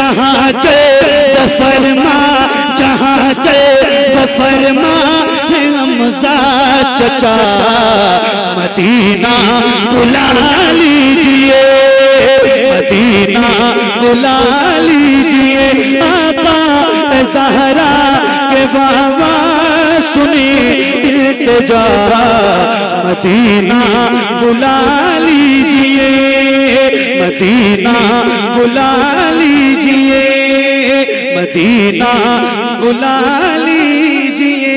जहाँ चल वो फरमा, जहाँ चल वो फरमा है हमजा चचा, मदीना बुला लीजिए, मदीना बुला लीजिए। आका ज़हरा के बाबा सुने इल्तिजा, मदीना बुला लीजिए, मदीना बुला लीजिए, मदीना बुला लीजिए।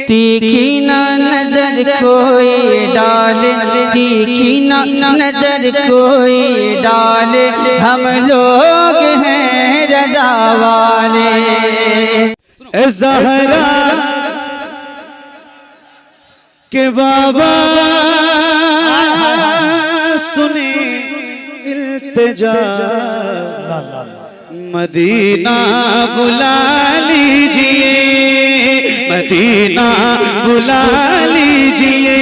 तीखी ना नजर कोई डाले, तीखी ना नजर कोई डाले, हम लोग हैं रज़ा वाले। ज़हरा के बाबा सुने इल्तिजा, मदीना बुला लीजिए, मदीना बुला लीजिए,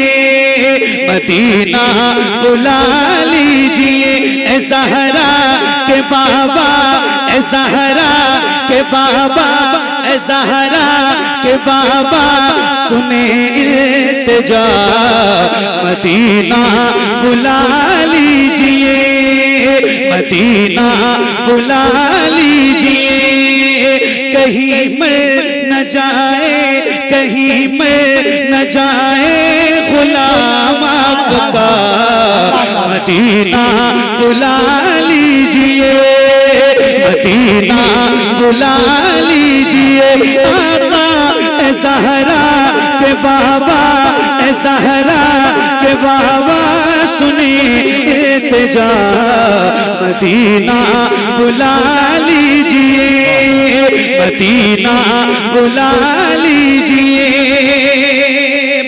मदीना बुला लीजिए। ए ज़हरा के बाबा, ए ज़हरा के बाबा, ए ज़हरा के बाबा सुने इल्तिजा, मदीना बुला लीजिए, मदीना बुला लीजिए। कहीं मर न जाए, कहीं मर न जाए गुलाम आपका, मदीना बुला लीजिए, मदीना बुला लीजिए। आका ज़हरा के बाबा, ज़हरा के बाबा सुने इल्तिजा, मदीना बुला लीजिए, मदीना बुला लीजिए।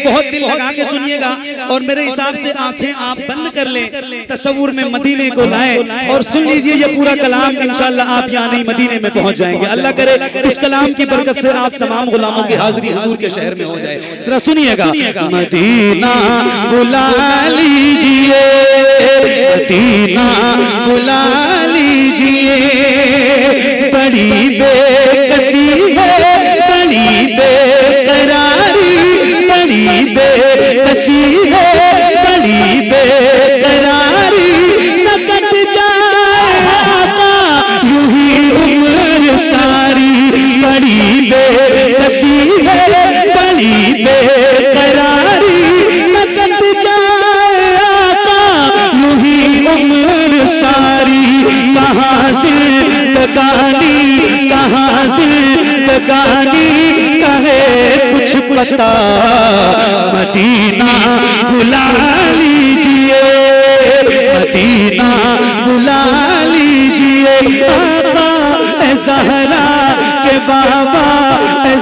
बहुत दिल लगा के सुनिएगा और मेरे हिसाब से आंखें आप बंद कर लें, तसव्वुर में मदीने को लाएं और सुन लीजिए ये पूरा कलाम। इंशाअल्लाह आप यहाँ नहीं मदीने में पहुंच जाएंगे। अल्लाह करे इस कलाम की बरकत से आप तमाम गुलामों की हाजिरी हुजूर के शहर में हो जाए। जरा सुनिएगा, मदीना बुला लीजिए, मदीना बुला लीजिए। बड़ी बेकसी है, बड़ी बेकरारी, बड़ी बेकसी है, बड़ी बेकरारी, न कट जाए आका यूं ही उम्र सारी। बड़ी बेकसी है, बड़ी बेकरारी, न कट जाए आका यूं ही उम्र सारी। कहाँ जिंदगानी, कहाँ जिंदगानी कहे कुछ पता, मदीना बुला लीजिए, मदीना बुला लीजिए। आका ज़हरा के बाबा,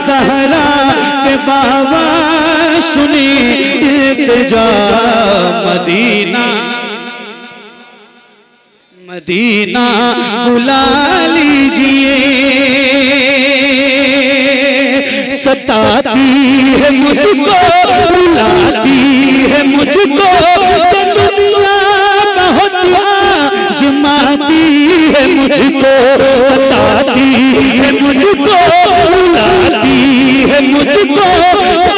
ज़हरा के बाबा सुने इल्तिजा, मदीना मदीना बुला लीजिए। सताती है मुझको, रुलाती है मुझको, दुनिया बहुत आज़माती है मुझको। सताती है मुझको, रुलाती है मुझको,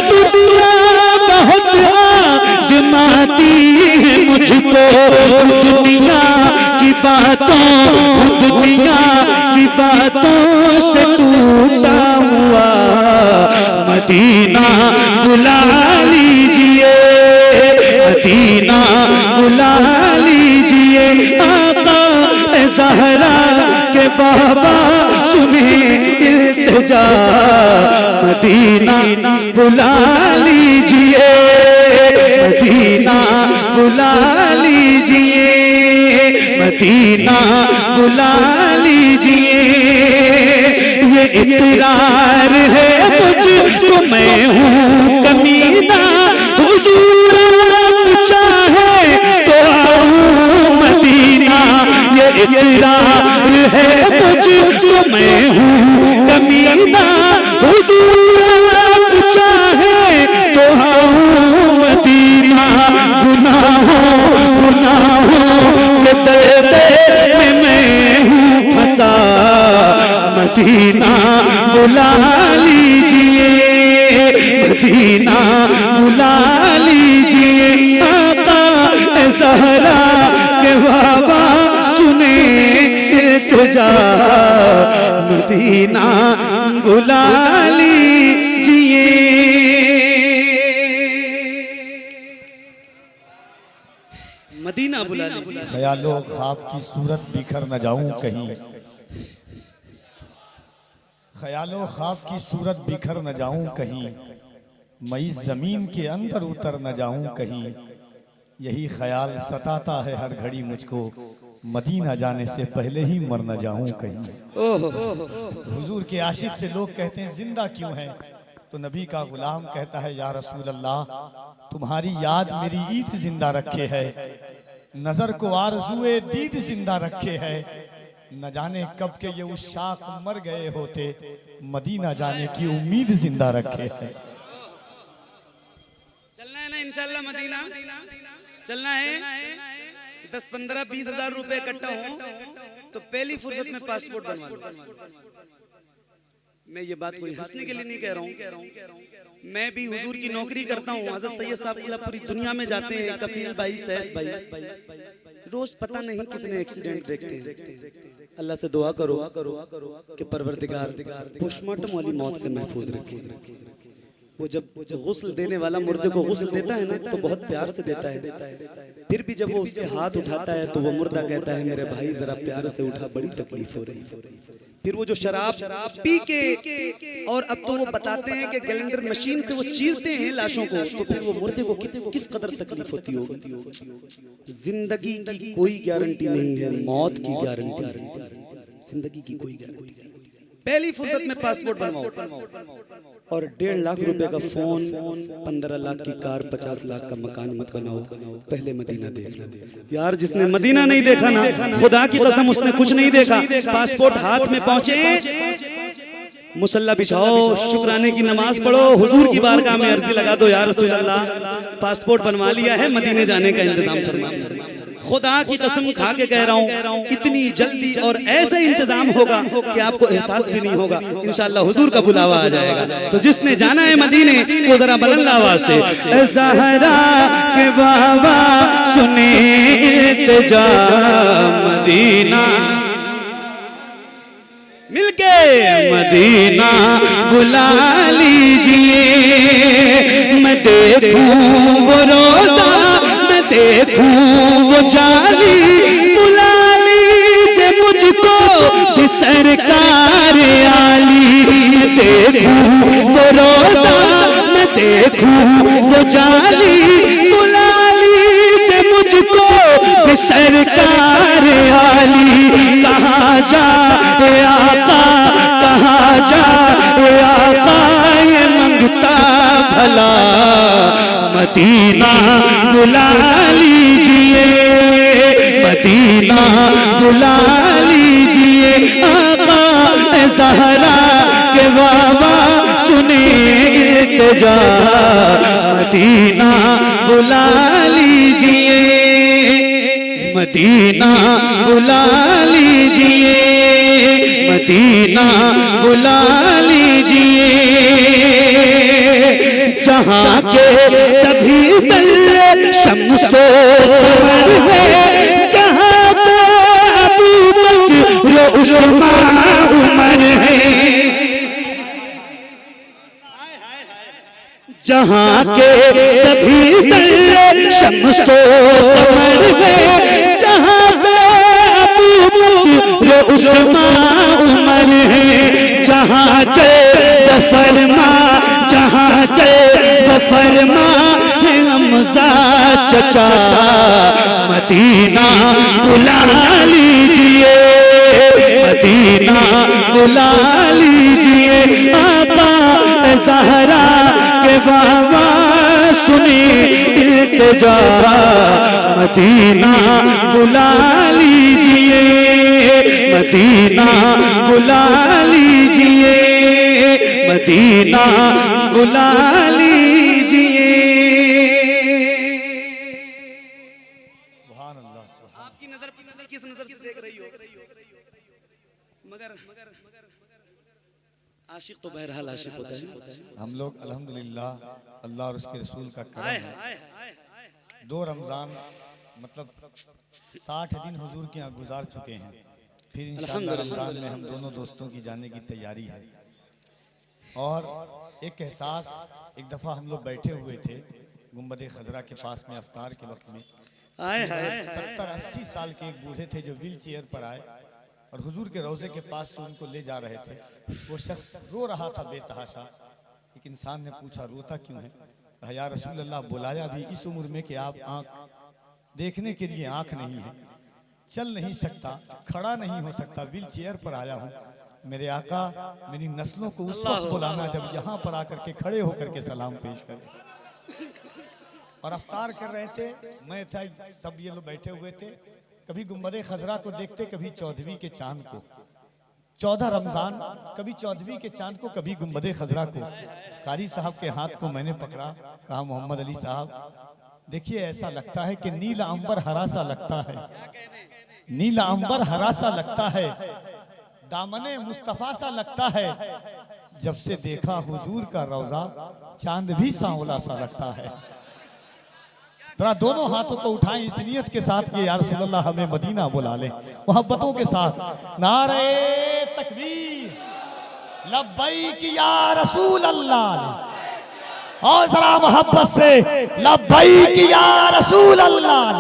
दुनिया बहुत आज़माती है मुझको। दुनिया की बातों, दुनिया की बातों से टूटा हुआ, मदीना बुला लीजिए, मदीना बुला लीजिए। आका ज़हरा के बाबा सुने इल्तिजा, मदीना बुला लीजिए, मदीना बुला लीजिए, मदीना बुला लीजिए। ये इकरार है मुझको मैं हूँ कमीना, हुजूर चाहे तो आऊँ मदीना। ये इकरार है मुझको मैं हूँ कमीना, हुजूर चाहे तो आऊँ मदीना। गुनाहों गुनाहों के दर्द में मैं हूँ फंसा, मदीना बुला लीजिए, मदीना बुला लीजिए, आका ज़हरा के बाबा सुने इल्तिजा, मदीना बुला लीजिए। मदीना बुला लीजिए। ख्यालो ख्वाब की सूरत बिखर न जाऊं कहीं, ख्यालो ख्वाब की सूरत बिखर न जाऊं कहीं, मैं इस जमीन के अंदर उतर न जाऊं कहीं, यही ख्याल सताता है हर घड़ी मुझको, मदीना जाने से पहले ही मर न जाऊं कहीं। हुजूर के आशिक से लोग कहते हैं जिंदा क्यों है, तो नबी का गुलाम कहता है या रसूल अल्लाह तुम्हारी याद मेरी ईद जिंदा रखे है, नजर को आरज़ुए दीद जिंदा रखे है, न जाने कब के ये उशाक मर गए होते, मदीना जाने की उम्मीद जिंदा रखे है। चलना है ना इंशाल्लाह मदीना, चलना है। 10-15-20 हजार रुपए इकट्ठा हो तो पहली फुर्सत में पासपोर्ट बनवा लो। मैं ये बात कोई हंसने के लिए नहीं कह रहा हूँ, मैं भी हुजूर की नौकरी करता हूँ। हज़रत सैयद साहब पूरी दुनिया में जाते हैं, कफील भाई, सैयद भाई, रोज पता नहीं कितने एक्सीडेंट देखते हैं। अल्लाह से दुआ करो कि परवरदिगार पोस्टमार्टम वाली मौत से महफूज रखे। वो जब गुस्ल देने वाला मुर्दे को गुस्ल देता है ना तो बहुत प्यार से देता है, फिर भी जब वो उसके हाथ उठाता है तो वो मुर्दा कहता है मेरे भाई जरा प्यार से उठा, बड़ी तकलीफ हो रही। फिर वो जो शराब पी के, और अब तो वो बताते हैं कि कैलेंडर मशीन से वो चीरते हैं लाशों को, तो फिर वो मुर्दे को किस कदर तकलीफ होती होगी। जिंदगी की कोई गारंटी नहीं है, मौत की गारंटी है, जिंदगी की कोई गारंटी नहीं। पहली फुर्सत में पासपोर्ट बनवाओ और 1.5 लाख रुपए का फोन, 15 लाख की कार, 50 लाख का मकान मत बनाओ, पहले मदीना देखना। यार जिसने मदीना नहीं देखा ना, खुदा की कसम उसने कुछ नहीं देखा। पासपोर्ट हाथ में पहुंचे, मुसल्ला बिछाओ, शुक्राने की नमाज पढ़ो, हुजूर की बारगाह में अर्जी लगा दो, या रसूल अल्लाह पासपोर्ट बनवा लिया है, मदीने जाने का इंतजाम फरमा। खुदा की कसम खा के कह रहा हूँ इतनी जल्दी और ऐसा इंतजाम होगा कि आपको एहसास भी नहीं होगा। इंशाअल्लाह हुजूर का बुलावा आ जाएगा। तो जिसने जाना है मदीने वो जरा बुलंद आवाज से ज़हरा के बाबा सुने इल्तिजा, मदीना मिलके मदीना बुला लीजिए। मैं देखूं वो रोजा, मैं देखूं वो जाली, बुला लीजिए मुझको भी सरकार आली। मैं देखूं वो रोजा, मैं देखूं वो जाली, बुला लीजिए मुझको भी सरकार आली। कहाँ जा आका, कहाँ जा आका, ये मंगता भला मदीना बुला लीजिए, मदीना बुला लीजिए। आका ज़हरा के बाबा सुने इल्तिजा, मदीना बुला लीजिए, मदीना बुला लीजिए, मदीना बुला लीजिए। जहाँ के सभी सल्ले शम्सो कमर है, जहाँ पे अबू बकर उस्मान उमर है, जहाँ के सभी सल्ले शम्सो कमर है, जहाँ पे अबू बकर उस्मान उमर है, जहाँ चल फरमा, जहाँ चल फरमा है हमजा चचा, मदीना बुला लीजिए, मदीना बुला लीजिए। आका ज़हरा के बाबा सुने इल्तिजा, मदीना बुला लीजिए, मदीना बुला लीजिए, मदीना बुला लीजिए। सुभान अल्लाह, सुभान। आपकी नजर किस नजर से देख रही हो, मगर आशिक तो बहरहाल आशिक होता है। हम लोग अल्हम्दुलिल्लाह अल्लाह और उसके रसूल का करम है, 2 रमज़ान मतलब 60 दिन हुजूर के यहाँ गुजार चुके हैं। फिर इंशाअल्लाह रमज़ान में हम दोनों दोस्तों की जाने की तैयारी है। और एक एहसास, एक दफ़ा हम लोग बैठे हुए थे गुंबद खजरा के पास में अफ्तार के वक्त में, 70-80 साल के एक बूढ़े थे जो व्हील चेयर पर आए और हुजूर के रोज़े के पास से उनको ले जा रहे थे। वो शख्स रो रहा था बेतहाशा। एक इंसान ने पूछा रोता क्यों है? कहा या रसूल अल्लाह, बुलाया भी इस उम्र में कि आप आँख देखने के लिए आँख नहीं है, चल नहीं सकता, खड़ा नहीं हो सकता, व्हील चेयर पर आया हूँ। मेरे आका मेरी नस्लों को उस वक्त बुलाना जब यहाँ पर आकर के खड़े होकर के सलाम पेश करें। और अफ्तार कर रहे थे, मैं था, सब ये लोग बैठे हुए थे। कभी गुंबद खजरा को देखते, कभी 14वीं के चांद को, 14 रमजान, कभी 14वीं के चांद को, कभी गुंबद खजरा को। कारी साहब के हाथ को मैंने पकड़ा, कहा मोहम्मद अली साहब देखिए ऐसा लगता है कि नीला अंबर हरा सा लगता है, नीला अंबर हरा सा लगता है, दामने मुस्तफा सा लगता है। जब से देखा हुजूर का रोजा चांद भी सांवला सा लगता है। जरा दोनों हाथों को उठाएं इस नियत के साथ कि या रसूल अल्लाह हमें मदीना बुला ले, मोहब्बतों के साथ। नारे तकबीर, लब्बैक या रसूल अल्लाह, और जरा मोहब्बत से लब्बैक या रसूल अल्लाह,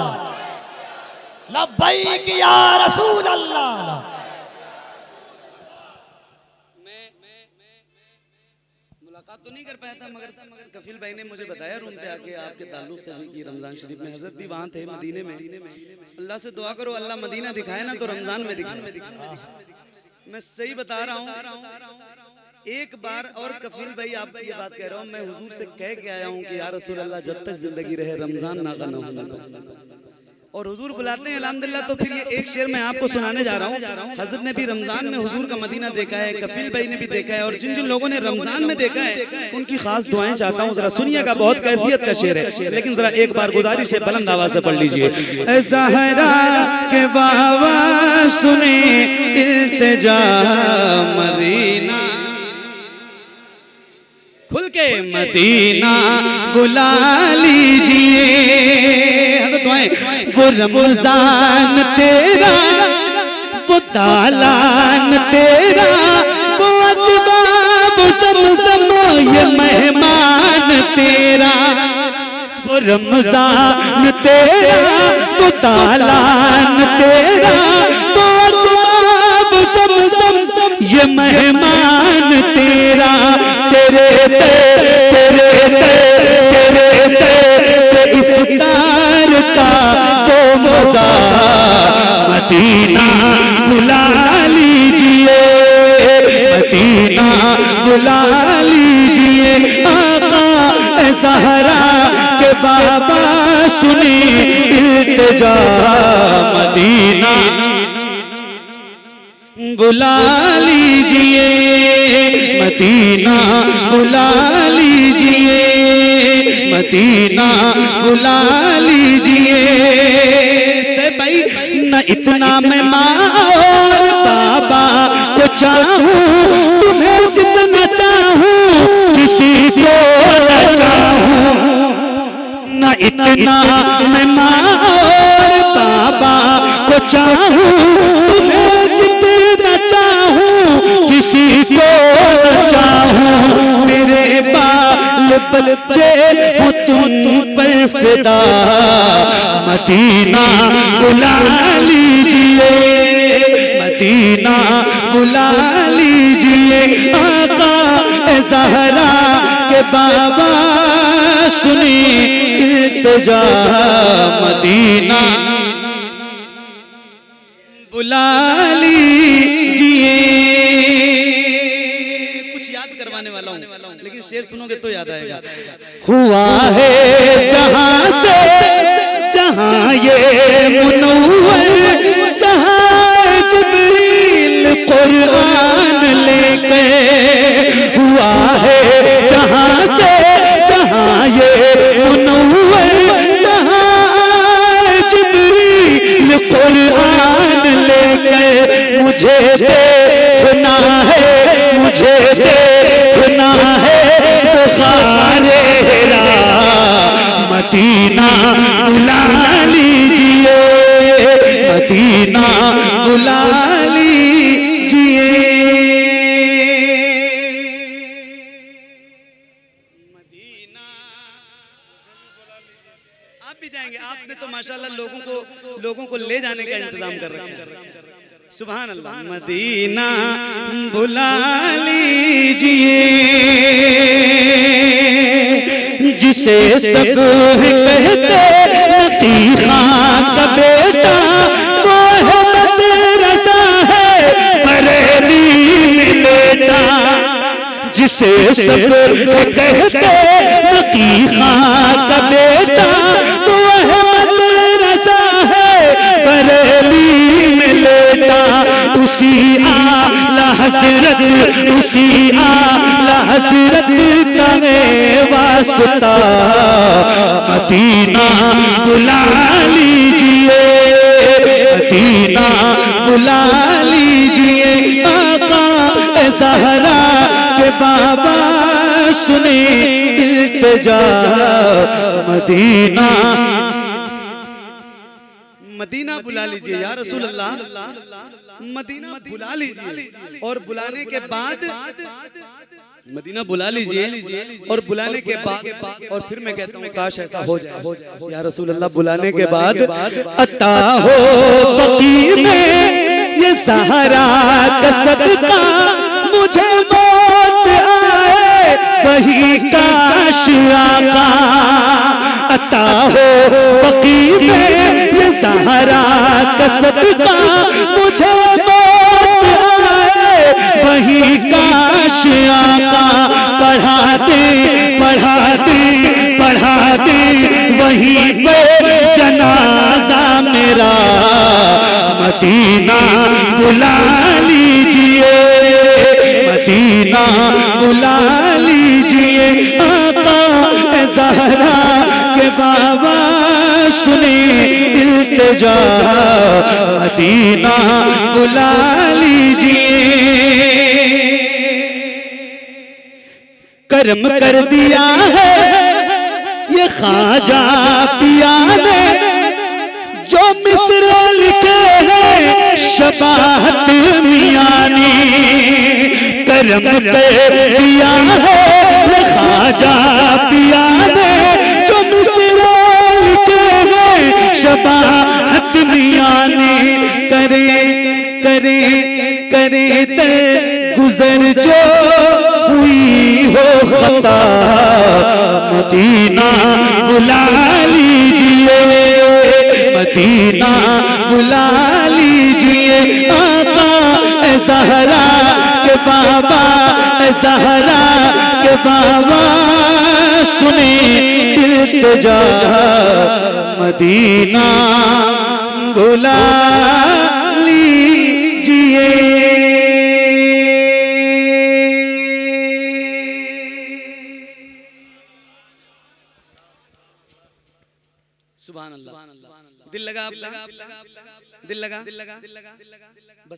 लब्बैक या रसूल अल्लाह। मुलाकात तो नहीं कर पाया था, मगर कफील भाई ने मुझे बताया रूम पे आके आपके ताल्लुक से भी कि रमजान शरीफ में हजरत भी वहाँ थे मदीने में। अल्लाह से दुआ करो अल्लाह मदीना दिखाए ना तो रमजान में दिखाए। मैं सही बता रहा हूँ। एक बार और कफील भाई आप ये बात कह रहा हूँ, मैं हुजूर से कह के आया हूँ कि या रसूल अल्लाह जब तक जिंदगी रहे रमजान नागा ना होना। और हुजूर बुलाते हैं अल्हम्दुलिल्लाह। तो फिर ये एक शेर मैं आपको सुनाने जा रहा हूँ। हजरत ने भी रमजान में हुजूर का मदीना देखा है, कफील भाई ने भी देखा है, और जिन जिन लोगों ने रमजान में देखा है उनकी खास दुआएं चाहता हूँ। जरा सुनिएगा, बहुत कैफियत का शेर है, लेकिन जरा एक बार गुजारिश है बुलंद आवाज से पढ़ लीजिए। ज़हरा के बाबा सुने इल्तिजा मदीना, खुल के मदीना बुला लीजिए। वो रमजान तेरा, वो तालान तेरा, वो अजबाब ज़मज़म ये मेहमान तेरा। वो रमजान तेरा, वो तालान तेरा, वो अजबाब ज़मज़म ये मेहमान तेरा। तेरे तेरे इफ्तार का तो मज़ा मदीना बुला लीजिए, मदीना बुला लीजिए। आका ज़हरा के बाबा सुने इल्तिजा मदीना बुला लीजिए, मदीना बुला लीजिए, मदीना बुला लीजिए। से भाई न इतना मैं माँ और बाबा को चाहूँ, तुम्हें जितना चाहूँ किसी को न चाहूँ। न इतना मैं माँ और बाबा को चाहूँ, तुम्हें जितना चाहूँ किसी को न चाहूँ। मेरे बाल बच्चे हो तुम पर फिदा, मदीना बुला लीजिए, मदीना बुला लीजिए। आका ज़हरा के बाबा सुने इल्तिजा मदीना बुला लीजिए। कुछ याद करवाने वाला हूँ, लेकिन शेर सुनोगे तो याद आएगा। हुआ है जहाँ से जहाँ ये मुनव्वर, जहाँ जिब्रील कुरान लेके। हुआ है जहाँ से जहाँ ये मुनव्वर, जहाँ जिब्रील कुरान लेके। मुझे देखना है, मुझे मदीना बुला लीजिए। मदीना आप भी जाएंगे, आपने तो माशाल्लाह लोगों को ले जाने का इंतजाम कर रखा है। सुभान अल्लाह। मदीना बुला लीजिए जिसे सब कहते लतीफा का बेटा, वो है मदरसा है बरेली में लेटा। जिसे सब कहते लतीफा का बेटा, वो है मदरसा है बरेली में लेटा। उसी आला हज़रत, उसी आला हज़रत का है वास्ता, मदीना बुला लीजिए, मदीना बुला लीजिए। आका ज़हरा के बाबा सुने इल्तिजा, मदीना मदीना बुला लीजिए या रसूल अल्लाह, मदीना बुला लीजिए। और बुलाने के बाद मदीना बुला लीजिए, और बुलाने के बाद और फिर मैं कहता हूँ काश ऐसा हो जाए या रसूल अल्लाह, बुलाने के बाद अता हो बकी में ये ज़हरा का सदका, मुझे मौत आए वही काश आका। अता हो बकी में ये ज़हरा का सदका, मुझे मौत आए वही काश आका। पढ़ा दे पढ़ा दे पढ़ा दे वहीं पे जनाजा मेरा, मदीना बुला लीजिए, मदीना बुला लीजिए। आका ज़हरा के बाबा सुने इल्तिजा, मदीना बुला लीजिए। कर्म कर दिया है ये ख्वाजा पिया ने, जो मिस्र लिखे हैं शबाहत मियां ने। कर्म कर दिया है ये ख्वाजा पिया ने, जो मिस्र लिखे हैं शबाहत मियां ने। करे करे करे ते गुजर जो हुई हो खता, मदीना बुला लीजिए, मदीना बुला लीजिए। आका ज़हरा के बाबा, ज़हरा के बाबा सुने इल्तिजा, मदीना बुला लीजिए। सुभान अल्लाह। दिल लगा आपका? दिल लगा? बस